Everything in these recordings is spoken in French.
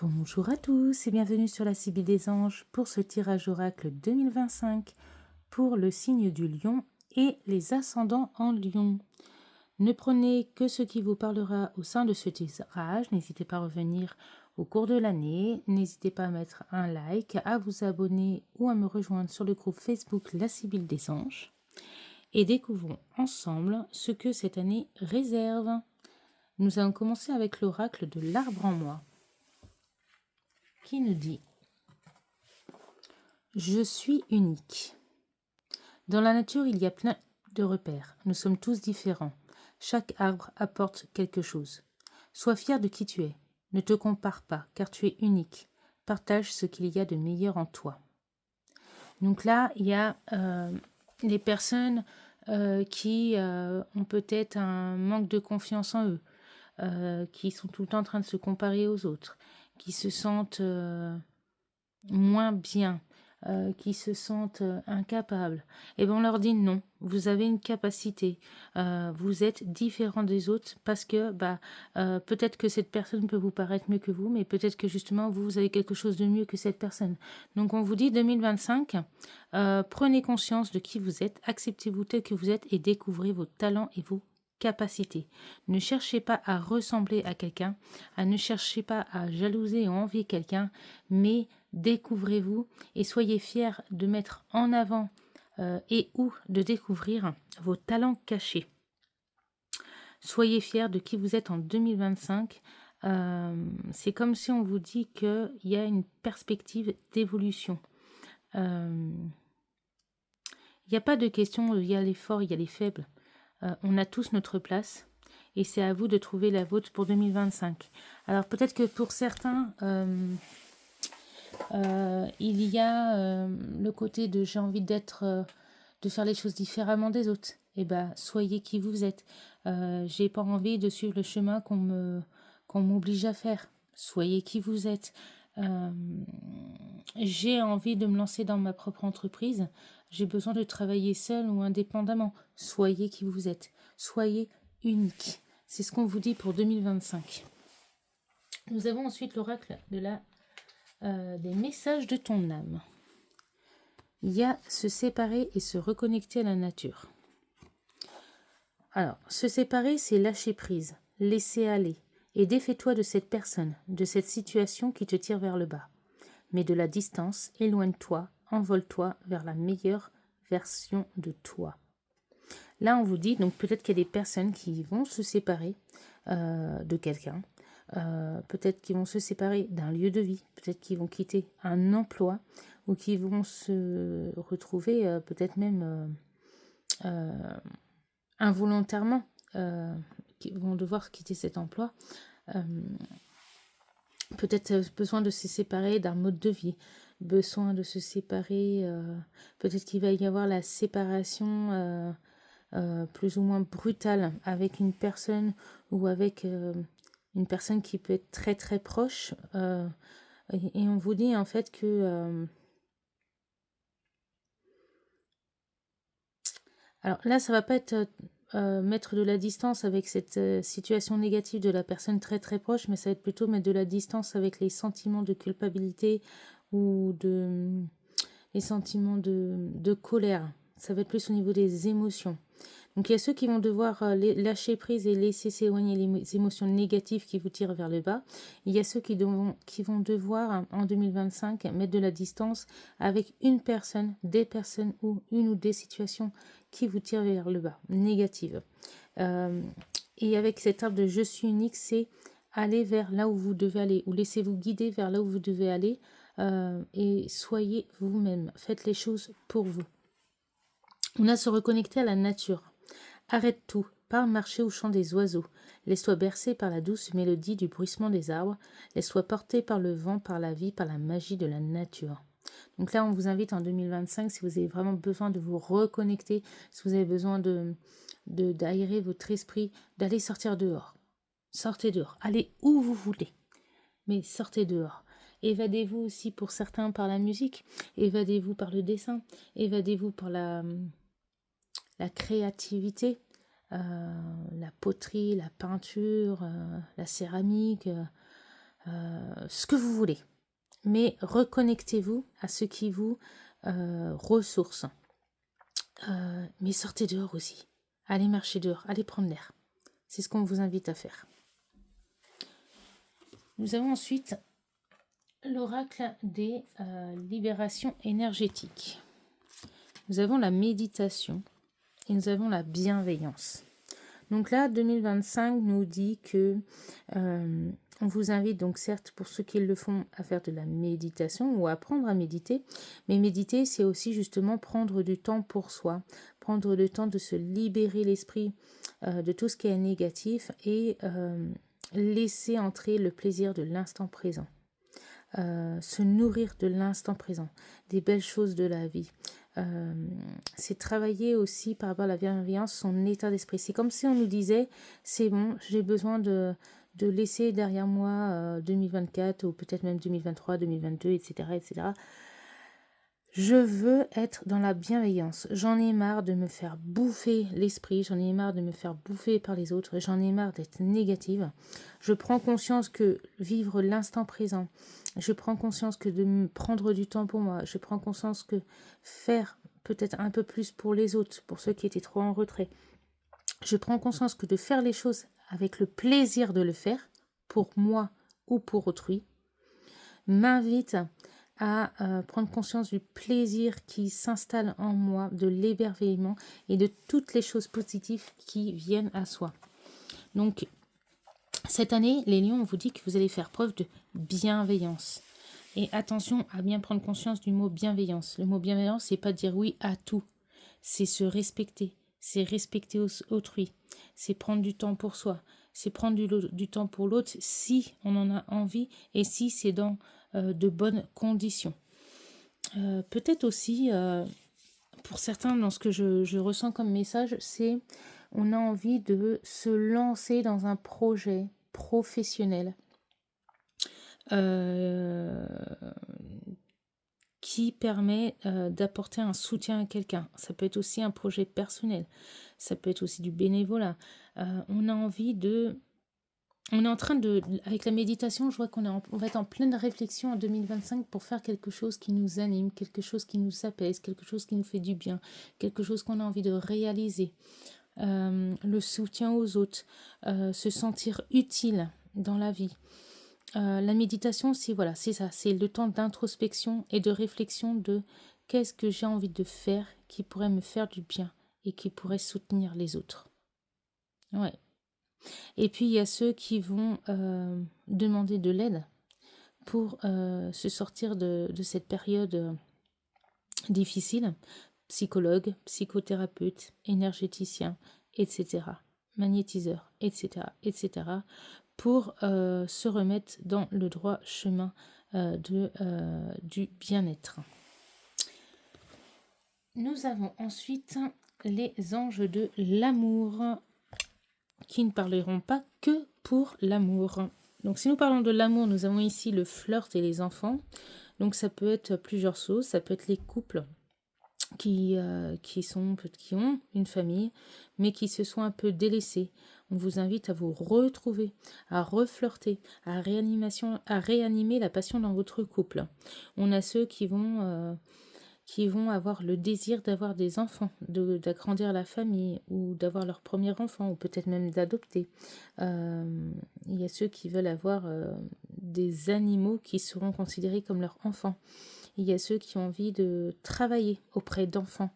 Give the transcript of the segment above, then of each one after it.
Bonjour à tous et bienvenue sur la Sibylle des Anges pour ce tirage oracle 2025 pour le signe du lion et les ascendants en lion. Ne prenez que ce qui vous parlera au sein de ce tirage, n'hésitez pas à revenir au cours de l'année, n'hésitez pas à mettre un like, à vous abonner ou à me rejoindre sur le groupe Facebook La Sibylle des Anges et découvrons ensemble ce que cette année réserve. Nous allons commencer avec l'oracle de l'arbre en moi qui nous dit: je suis unique. Dans la nature, il y a plein de repères. Nous sommes tous différents. Chaque arbre apporte quelque chose. Sois fier de qui tu es. Ne te compare pas, car tu es unique. Partage ce qu'il y a de meilleur en toi. Donc là, il y a les personnes qui ont peut-être un manque de confiance en eux, qui sont tout le temps en train de se comparer aux autres, qui se sentent moins bien, qui se sentent incapables, et bien on leur dit non, vous avez une capacité, vous êtes différent des autres parce que peut-être que cette personne peut vous paraître mieux que vous, mais peut-être que justement vous avez quelque chose de mieux que cette personne. Donc on vous dit 2025, prenez conscience de qui vous êtes, acceptez-vous tel que vous êtes et découvrez vos talents et vos capacités. Ne cherchez pas à ressembler à quelqu'un, ne cherchez pas à jalouser ou envier quelqu'un, mais découvrez-vous et soyez fiers de mettre en avant et ou de découvrir vos talents cachés. Soyez fiers de qui vous êtes en 2025. C'est comme si on vous dit qu'il y a une perspective d'évolution. Il n'y a pas de question, il y a les forts, il y a les faibles. On a tous notre place et c'est à vous de trouver la vôtre pour 2025. Alors peut-être que pour certains, il y a le côté de j'ai envie d'être, de faire les choses différemment des autres. Eh ben, soyez qui vous êtes. J'ai pas envie de suivre le chemin qu'on m'oblige à faire. Soyez qui vous êtes. J'ai envie de me lancer dans ma propre entreprise. J'ai besoin de travailler seul ou indépendamment. Soyez qui vous êtes. Soyez unique. C'est ce qu'on vous dit pour 2025. Nous avons ensuite l'oracle de des messages de ton âme. Il y a se séparer et se reconnecter à la nature. Alors, se séparer, c'est lâcher prise, laisser aller, et défais-toi de cette personne, de cette situation qui te tire vers le bas. Mets de la distance, éloigne-toi, envole-toi vers la meilleure version de toi. Là, on vous dit, donc peut-être qu'il y a des personnes qui vont se séparer de quelqu'un, peut-être qu'ils vont se séparer d'un lieu de vie, peut-être qu'ils vont quitter un emploi, ou qui vont se retrouver peut-être même involontairement, qui vont devoir quitter cet emploi. Peut-être besoin de se séparer d'un mode de vie, besoin de se séparer, peut-être qu'il va y avoir la séparation plus ou moins brutale avec une personne ou avec une personne qui peut être très très proche. Et on vous dit en fait que... alors là, ça va pas être mettre de la distance avec cette situation négative de la personne très très proche, mais ça va être plutôt mettre de la distance avec les sentiments de culpabilité ou les sentiments de colère. Ça va être plus au niveau des émotions. Donc il y a ceux qui vont devoir lâcher prise et laisser s'éloigner les émotions négatives qui vous tirent vers le bas. Il y a ceux qui vont devoir en 2025 mettre de la distance avec une personne, des personnes ou une ou des situations qui vous tirent vers le bas, négatives. Et avec cet arbre de je suis unique, c'est aller vers là où vous devez aller ou laissez-vous guider vers là où vous devez aller et soyez vous-même. Faites les choses pour vous. On a se reconnecter à la nature. Arrête tout, pars marcher au chant des oiseaux. Laisse-toi bercer par la douce mélodie du bruissement des arbres. Laisse-toi porter par le vent, par la vie, par la magie de la nature. Donc là, on vous invite en 2025, si vous avez vraiment besoin de vous reconnecter, si vous avez besoin d'aérer votre esprit, d'aller sortir dehors. Sortez dehors. Allez où vous voulez. Mais sortez dehors. Évadez-vous aussi pour certains par la musique. Évadez-vous par le dessin. Évadez-vous par la créativité, la poterie, la peinture, la céramique, ce que vous voulez. Mais reconnectez-vous à ce qui vous ressource. Mais sortez dehors aussi. Allez marcher dehors, allez prendre l'air. C'est ce qu'on vous invite à faire. Nous avons ensuite l'oracle des libérations énergétiques. Nous avons la méditation et nous avons la bienveillance. Donc là, 2025 nous dit que on vous invite donc certes pour ceux qui le font à faire de la méditation ou à apprendre à méditer, mais méditer c'est aussi justement prendre du temps pour soi, prendre le temps de se libérer l'esprit de tout ce qui est négatif et laisser entrer le plaisir de l'instant présent. Se nourrir de l'instant présent, des belles choses de la vie. C'est travailler aussi par rapport à la bienveillance, son état d'esprit. C'est comme si on nous disait, c'est bon, j'ai besoin de laisser derrière moi 2024 ou peut-être même 2023, 2022, etc., etc. Je veux être dans la bienveillance. J'en ai marre de me faire bouffer l'esprit, j'en ai marre de me faire bouffer par les autres, j'en ai marre d'être négative. Je prends conscience que vivre l'instant présent, je prends conscience que de me prendre du temps pour moi, je prends conscience que faire peut-être un peu plus pour les autres, pour ceux qui étaient trop en retrait. Je prends conscience que de faire les choses avec le plaisir de le faire, pour moi ou pour autrui, m'invite à prendre conscience du plaisir qui s'installe en moi, de l'émerveillement et de toutes les choses positives qui viennent à soi. Donc, cette année, les lions, on vous dit que vous allez faire preuve de bienveillance. Et attention à bien prendre conscience du mot bienveillance. Le mot bienveillance, c'est pas dire oui à tout. C'est se respecter. C'est respecter autrui. C'est prendre du temps pour soi. C'est prendre du temps pour l'autre si on en a envie et si c'est dans de bonnes conditions. Peut-être aussi, pour certains, dans ce que je ressens comme message, c'est on a envie de se lancer dans un projet professionnel qui permet d'apporter un soutien à quelqu'un. Ça peut être aussi un projet personnel, ça peut être aussi du bénévolat. On a envie de... On est en train de... Avec la méditation, je vois on va être en pleine réflexion en 2025 pour faire quelque chose qui nous anime, quelque chose qui nous apaise, quelque chose qui nous fait du bien, quelque chose qu'on a envie de réaliser. Le soutien aux autres, se sentir utile dans la vie. La méditation, c'est ça, c'est le temps d'introspection et de réflexion de qu'est-ce que j'ai envie de faire qui pourrait me faire du bien et qui pourrait soutenir les autres. Ouais. Et puis il y a ceux qui vont demander de l'aide pour se sortir de cette période difficile. Psychologue, psychothérapeute, énergéticien, etc. Magnétiseur, etc., etc. pour se remettre dans le droit chemin du bien-être. Nous avons ensuite les anges de l'amour qui ne parleront pas que pour l'amour. Donc si nous parlons de l'amour, nous avons ici le flirt et les enfants. Donc ça peut être plusieurs choses, ça peut être les couples qui ont une famille, mais qui se sont un peu délaissés. On vous invite à vous retrouver, à reflirter, à réanimer la passion dans votre couple. On a ceux qui vont avoir le désir d'avoir des enfants, d'agrandir la famille, ou d'avoir leur premier enfant, ou peut-être même d'adopter. Il y a ceux qui veulent avoir des animaux qui seront considérés comme leurs enfants. Il y a ceux qui ont envie de travailler auprès d'enfants,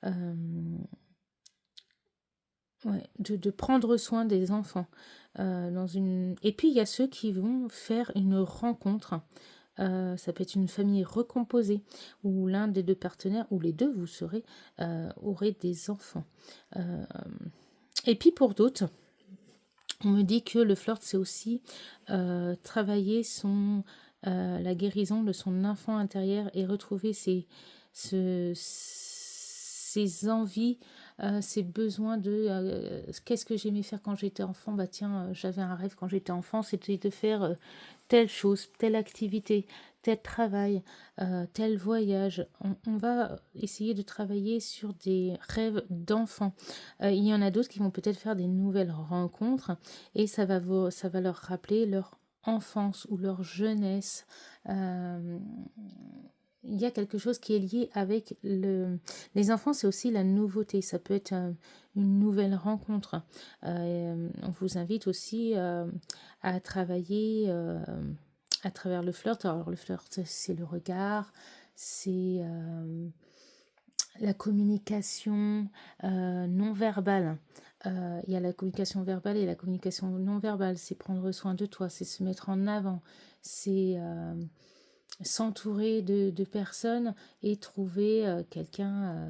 de prendre soin des enfants. Et puis il y a ceux qui vont faire une rencontre. Ça peut être une famille recomposée où l'un des deux partenaires, ou les deux, aurez des enfants. Et puis pour d'autres, on me dit que le flirt, c'est aussi travailler la guérison de son enfant intérieur et retrouver ses envies, ses besoins de qu'est-ce que j'aimais faire quand j'étais enfant. Bah tiens, j'avais un rêve quand j'étais enfant, c'était de faire telle chose, telle activité, tel travail, tel voyage. On va essayer de travailler sur des rêves d'enfants. Il y en a d'autres qui vont peut-être faire des nouvelles rencontres et ça va leur rappeler leur enfance ou leur jeunesse. Il y a quelque chose qui est lié avec les enfants, c'est aussi la nouveauté. Ça peut être une nouvelle rencontre. On vous invite aussi à travailler à travers le flirt. Alors le flirt, c'est le regard, c'est la communication non verbale. Il y a la communication verbale et la communication non verbale. C'est prendre soin de toi, c'est se mettre en avant, c'est s'entourer de personnes et trouver quelqu'un.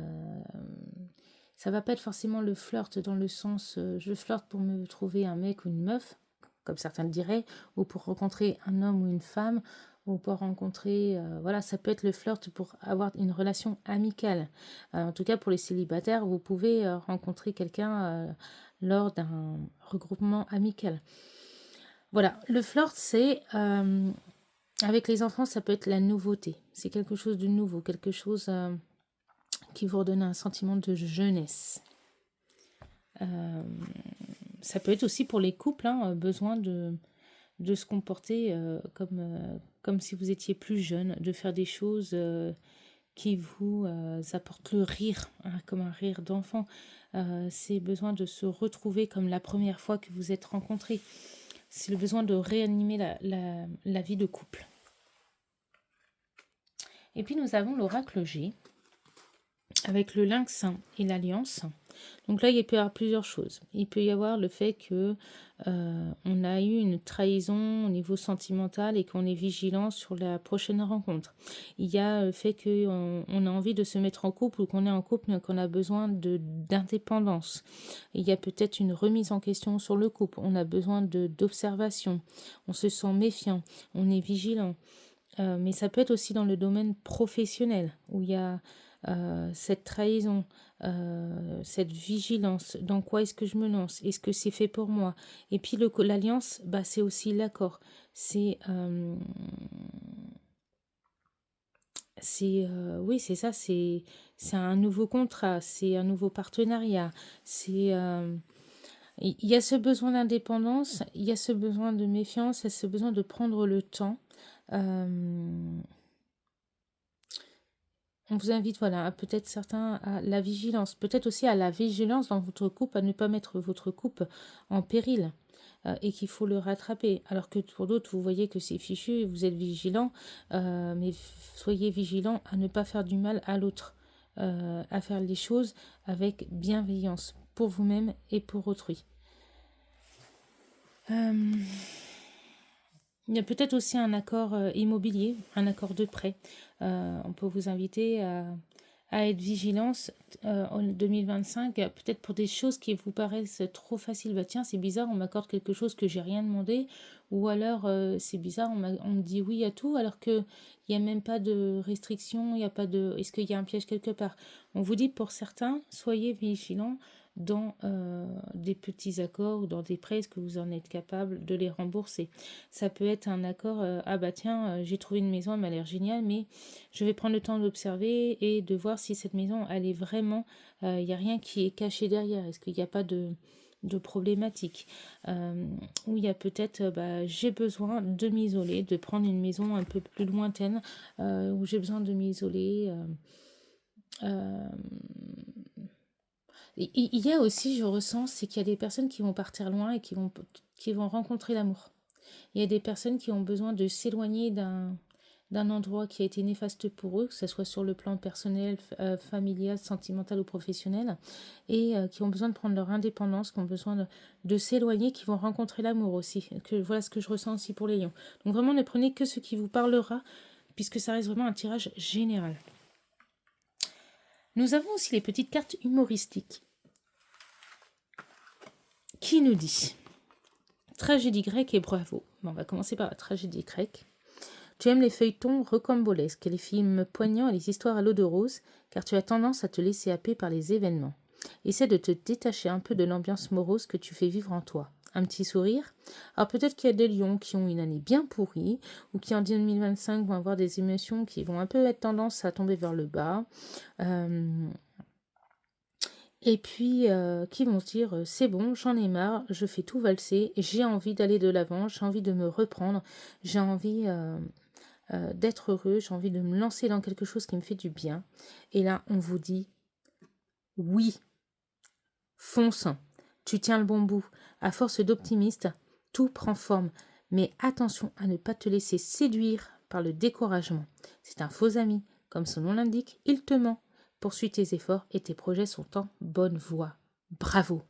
Ça va pas être forcément le flirt dans le sens je flirte pour me trouver un mec ou une meuf, comme certains le diraient, ou pour rencontrer un homme ou une femme, ou pour rencontrer, voilà, ça peut être le flirt pour avoir une relation amicale. En tout cas, pour les célibataires, vous pouvez rencontrer quelqu'un lors d'un regroupement amical. Voilà, le flirt, c'est avec les enfants, ça peut être la nouveauté. C'est quelque chose de nouveau, quelque chose qui vous redonne un sentiment de jeunesse. Ça peut être aussi pour les couples, hein, besoin de se comporter comme si vous étiez plus jeune, de faire des choses qui vous apportent le rire, hein, comme un rire d'enfant. C'est besoin de se retrouver comme la première fois que vous êtes rencontrés. C'est le besoin de réanimer la vie de couple. Et puis nous avons l'oracle G, avec le lynx et l'alliance. Donc là, il peut y avoir plusieurs choses. Il peut y avoir le fait que on a eu une trahison au niveau sentimental et qu'on est vigilant sur la prochaine rencontre. Il y a le fait qu'on a envie de se mettre en couple ou qu'on est en couple mais qu'on a besoin d'indépendance. Il y a peut-être une remise en question sur le couple. On a besoin d'observation. On se sent méfiant. On est vigilant. Mais ça peut être aussi dans le domaine professionnel où il y a cette trahison, cette vigilance, dans quoi est-ce que je me lance, est-ce que c'est fait pour moi. Et puis l'alliance, bah, c'est aussi l'accord, oui, c'est ça, c'est un nouveau contrat, c'est un nouveau partenariat, c'est il y a ce besoin d'indépendance, il y a ce besoin de méfiance, il y a ce besoin de prendre le temps. On vous invite, voilà, peut-être certains à la vigilance, peut-être aussi à la vigilance dans votre couple, à ne pas mettre votre couple en péril et qu'il faut le rattraper. Alors que pour d'autres, vous voyez que c'est fichu et vous êtes vigilant, mais soyez vigilant à ne pas faire du mal à l'autre, à faire les choses avec bienveillance pour vous-même et pour autrui. Il y a peut-être aussi un accord immobilier, un accord de prêt. On peut vous inviter à être vigilance en 2025, peut-être pour des choses qui vous paraissent trop faciles. Bah tiens, c'est bizarre, on m'accorde quelque chose que j'ai rien demandé, ou alors c'est bizarre, on me dit oui à tout, alors que il n'y a même pas de restriction, il n'y a pas de. Est-ce qu'il y a un piège quelque part? On vous dit pour certains, soyez vigilants dans des petits accords ou dans des prêts, est-ce que vous en êtes capable de les rembourser? Ça peut être un accord, ah bah tiens, j'ai trouvé une maison, elle m'a l'air géniale, mais je vais prendre le temps d'observer et de voir si cette maison, elle est vraiment, il n'y a rien qui est caché derrière, est-ce qu'il n'y a pas de problématique, où il y a peut-être, bah, j'ai besoin de m'isoler, de prendre une maison un peu plus lointaine, où j'ai besoin de m'isoler. Il y a aussi, je ressens, c'est qu'il y a des personnes qui vont partir loin et qui vont rencontrer l'amour. Il y a des personnes qui ont besoin de s'éloigner d'un endroit qui a été néfaste pour eux, que ce soit sur le plan personnel, familial, sentimental ou professionnel, et qui ont besoin de prendre leur indépendance, qui ont besoin de s'éloigner, qui vont rencontrer l'amour aussi. Voilà ce que je ressens aussi pour les lions. Donc vraiment, ne prenez que ce qui vous parlera, puisque ça reste vraiment un tirage général. Nous avons aussi les petites cartes humoristiques. Qui nous dit tragédie grecque et bravo. Bon, on va commencer par la tragédie grecque. Tu aimes les feuilletons rocambolesques, les films poignants et les histoires à l'eau de rose, car tu as tendance à te laisser happer par les événements. Essaie de te détacher un peu de l'ambiance morose que tu fais vivre en toi. Un petit sourire. Alors peut-être qu'il y a des lions qui ont une année bien pourrie, ou qui en 2025 vont avoir des émotions qui vont un peu être tendance à tomber vers le bas. et puis qui vont se dire c'est bon, j'en ai marre, je fais tout valser, j'ai envie d'aller de l'avant, j'ai envie de me reprendre, j'ai envie d'être heureux, j'ai envie de me lancer dans quelque chose qui me fait du bien. Et là, on vous dit oui, fonce, tu tiens le bon bout. À force d'optimiste, tout prend forme. Mais attention à ne pas te laisser séduire par le découragement. C'est un faux ami. Comme son nom l'indique, il te ment. Poursuis tes efforts et tes projets sont en bonne voie. Bravo.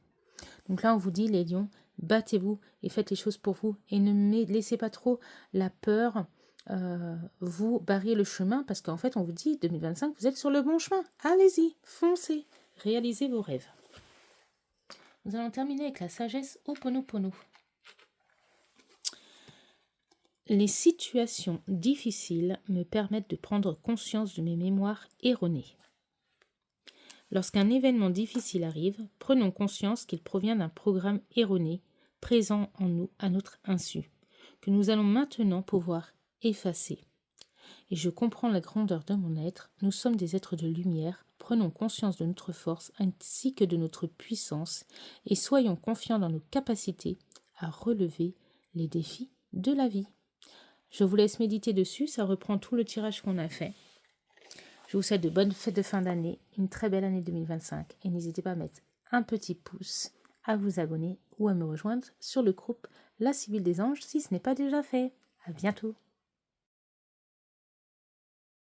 Donc là, on vous dit, les lions, battez-vous et faites les choses pour vous. Et ne laissez pas trop la peur vous barrer le chemin, parce qu'en fait, on vous dit, 2025, vous êtes sur le bon chemin. Allez-y, foncez, réalisez vos rêves. Nous allons terminer avec la sagesse Ho'oponopono. Les situations difficiles me permettent de prendre conscience de mes mémoires erronées. Lorsqu'un événement difficile arrive, prenons conscience qu'il provient d'un programme erroné, présent en nous à notre insu, que nous allons maintenant pouvoir effacer. Et je comprends la grandeur de mon être, nous sommes des êtres de lumière, prenons conscience de notre force ainsi que de notre puissance et soyons confiants dans nos capacités à relever les défis de la vie. Je vous laisse méditer dessus, ça reprend tout le tirage qu'on a fait. Je vous souhaite de bonnes fêtes de fin d'année, une très belle année 2025 et n'hésitez pas à mettre un petit pouce, à vous abonner ou à me rejoindre sur le groupe La Sibylle des Anges si ce n'est pas déjà fait. À bientôt.